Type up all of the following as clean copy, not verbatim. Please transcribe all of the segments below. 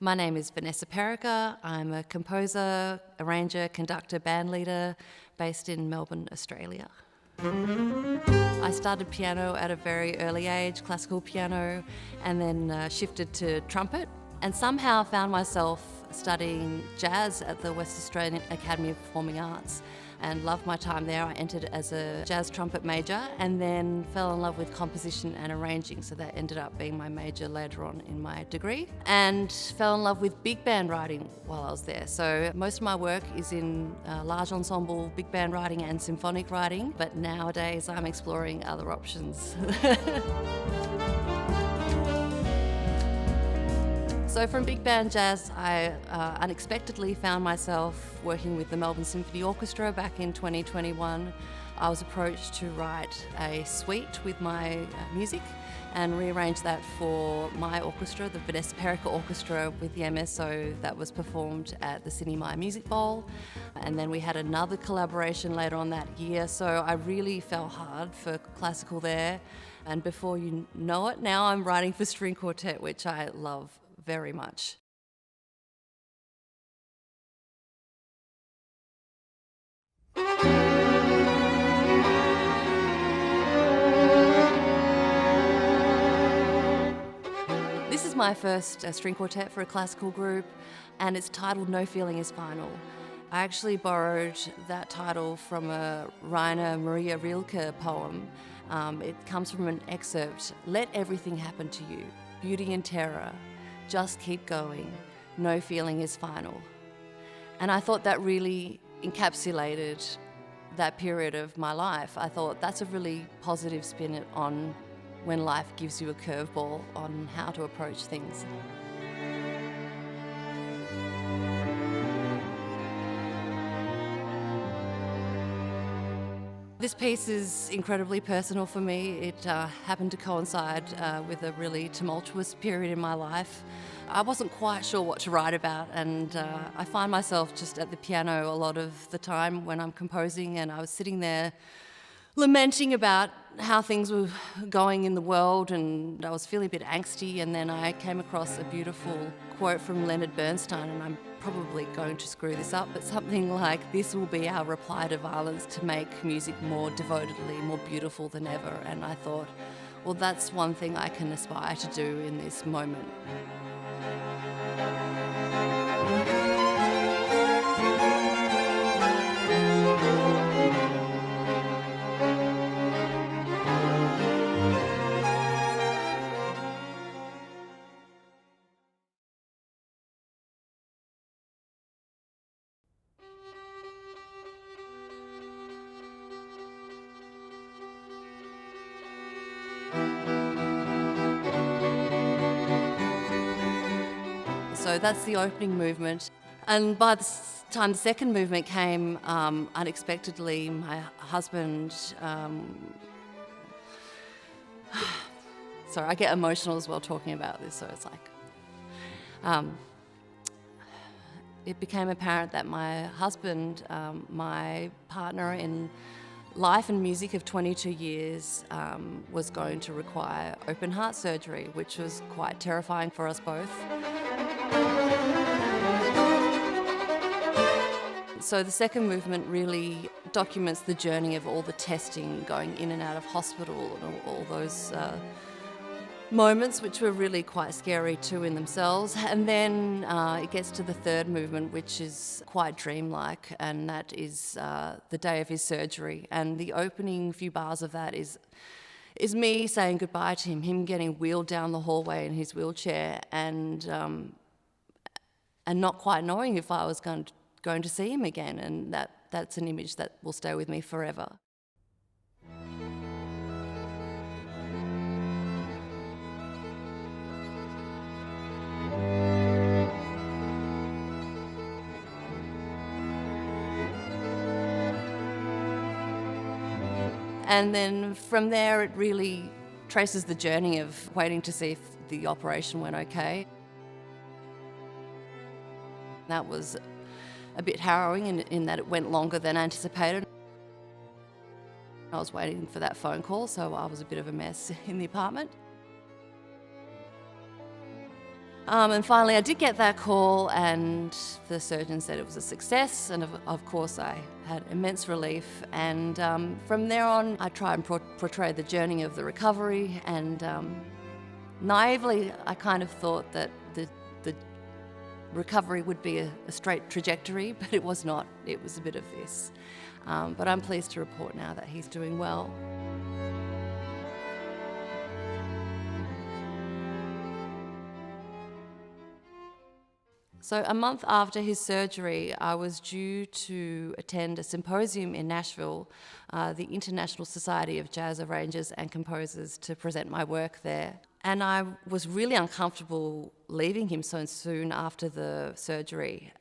My name is Vanessa Perica. I'm a composer, arranger, conductor, bandleader based in Melbourne, Australia. I started piano at a very early age, classical piano, and then shifted to trumpet, and somehow found myself studying jazz at the West Australian Academy of Performing Arts and loved my time there. I entered as a jazz trumpet major and then fell in love with composition and arranging, so that ended up being my major later on in my degree, and fell in love with big band writing while I was there. So most of my work is in large ensemble big band writing and symphonic writing, but nowadays I'm exploring other options. So from big band jazz, I unexpectedly found myself working with the Melbourne Symphony Orchestra back in 2021. I was approached to write a suite with my music and rearrange that for my orchestra, the Vanessa Perica Orchestra with the MSO, that was performed at the Sydney Myer Music Bowl. And then we had another collaboration later on that year, so I really fell hard for classical there. And before you know it, now I'm writing for string quartet, which I love very much. This is my first string quartet for a classical group, and it's titled No Feeling is Final. I actually borrowed that title from a Rainer Maria Rilke poem. It comes from an excerpt: "Let everything happen to you, beauty and terror. Just keep going, no feeling is final." And I thought that really encapsulated that period of my life. I thought that's a really positive spin on when life gives you a curveball on how to approach things. This piece is incredibly personal for me. It happened to coincide with a really tumultuous period in my life. I wasn't quite sure what to write about, and I find myself just at the piano a lot of the time when I'm composing, and I was sitting there lamenting about how things were going in the world, and I was feeling a bit angsty, and then I came across a beautiful quote from Leonard Bernstein, and I'm probably going to screw this up, but something like, "This will be our reply to violence, to make music more devotedly, more beautiful than ever." And I thought, well, that's one thing I can aspire to do in this moment. So that's the opening movement. And by the time the second movement came, unexpectedly, my husband... Sorry, I get emotional as well talking about this, so it's like... it became apparent that my husband, my partner in life and music of 22 years, was going to require open heart surgery, which was quite terrifying for us both. So the second movement really documents the journey of all the testing, going in and out of hospital, and all those moments, which were really quite scary too in themselves. And then it gets to the third movement, which is quite dreamlike, and that is the day of his surgery. And the opening few bars of that is me saying goodbye to him getting wheeled down the hallway in his wheelchair, and not quite knowing if I was going to see him again. And that's an image that will stay with me forever. And then from there, it really traces the journey of waiting to see if the operation went okay. That was a bit harrowing in that it went longer than anticipated. I was waiting for that phone call, so I was a bit of a mess in the apartment. And finally I did get that call, and the surgeon said it was a success, and of course I had immense relief. And from there on I tried and portray the journey of the recovery, and naively I kind of thought that the recovery would be a straight trajectory, but it was not. It was a bit of this. But I'm pleased to report now that he's doing well. So a month after his surgery, I was due to attend a symposium in Nashville, the International Society of Jazz Arrangers and Composers, to present my work there. And I was really uncomfortable leaving him so soon after the surgery.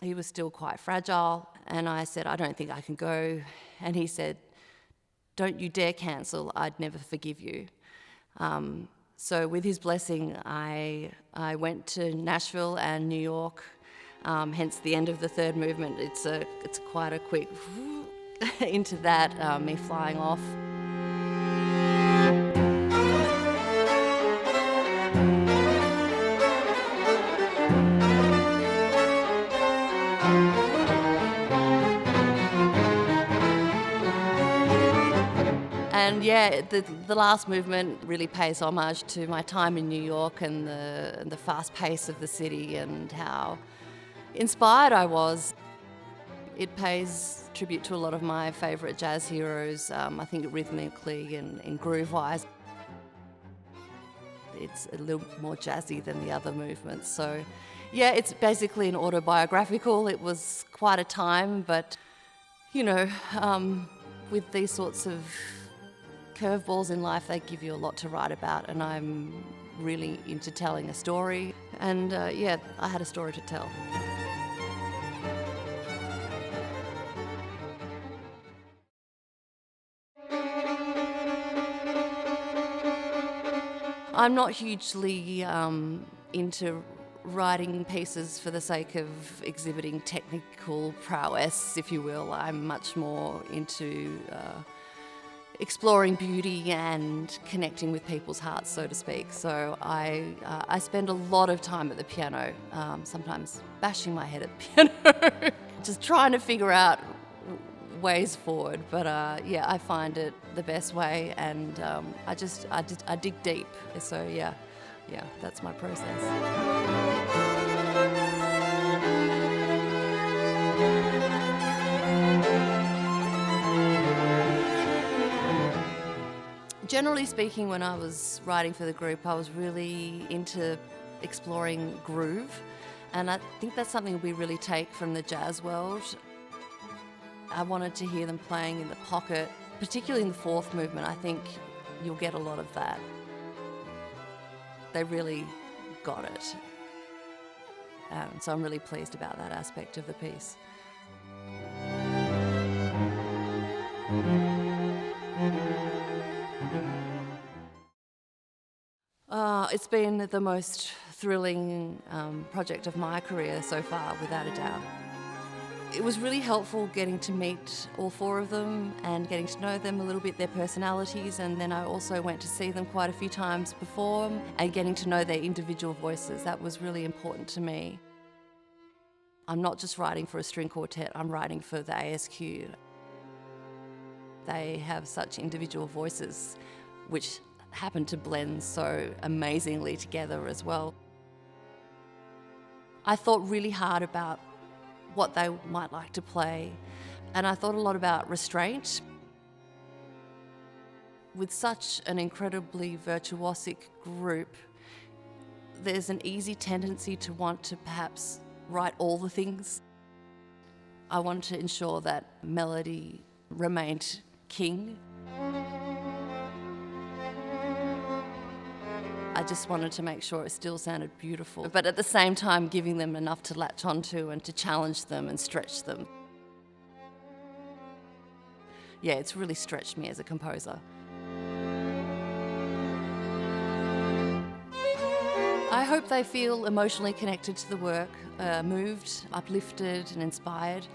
He was still quite fragile, and I said, I don't think I can go. And he said, don't you dare cancel, I'd never forgive you. So with his blessing, I went to Nashville and New York, hence the end of the third movement. It's quite a quick into that, me flying off. And yeah, the last movement really pays homage to my time in New York and the fast pace of the city and how inspired I was. It pays tribute to a lot of my favourite jazz heroes, I think rhythmically and groove-wise. It's a little more jazzy than the other movements. So yeah, it's basically an autobiographical. It was quite a time, but you know, with these sorts of curveballs in life, they give you a lot to write about, and I'm really into telling a story. And yeah, I had a story to tell. I'm not hugely into writing pieces for the sake of exhibiting technical prowess, if you will. I'm much more into exploring beauty and connecting with people's hearts, so to speak. So I spend a lot of time at the piano, sometimes bashing my head at the piano, just trying to figure out ways forward. But yeah, I find it the best way, and I dig deep. So yeah, that's my process. Generally speaking, when I was writing for the group, I was really into exploring groove, and I think that's something we really take from the jazz world. I wanted to hear them playing in the pocket, particularly in the fourth movement. I think you'll get a lot of that. They really got it. So I'm really pleased about that aspect of the piece. It's been the most thrilling project of my career so far, without a doubt. It was really helpful getting to meet all four of them and getting to know them a little bit, their personalities, and then I also went to see them quite a few times before and getting to know their individual voices. That was really important to me. I'm not just writing for a string quartet, I'm writing for the ASQ. They have such individual voices, which happen to blend so amazingly together as well. I thought really hard about what they might like to play, and I thought a lot about restraint. With such an incredibly virtuosic group, there's an easy tendency to want to perhaps write all the things. I wanted to ensure that melody remained king. I just wanted to make sure it still sounded beautiful, but at the same time giving them enough to latch onto and to challenge them and stretch them. Yeah, it's really stretched me as a composer. I hope they feel emotionally connected to the work, moved, uplifted and inspired.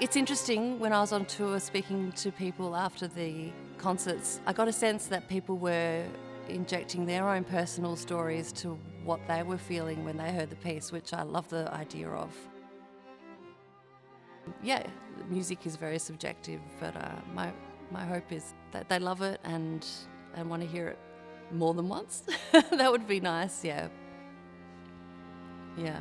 It's interesting, when I was on tour speaking to people after the concerts, I got a sense that people were injecting their own personal stories to what they were feeling when they heard the piece, which I love the idea of. Yeah, music is very subjective, but my hope is that they love it and want to hear it more than once. That would be nice, yeah. Yeah.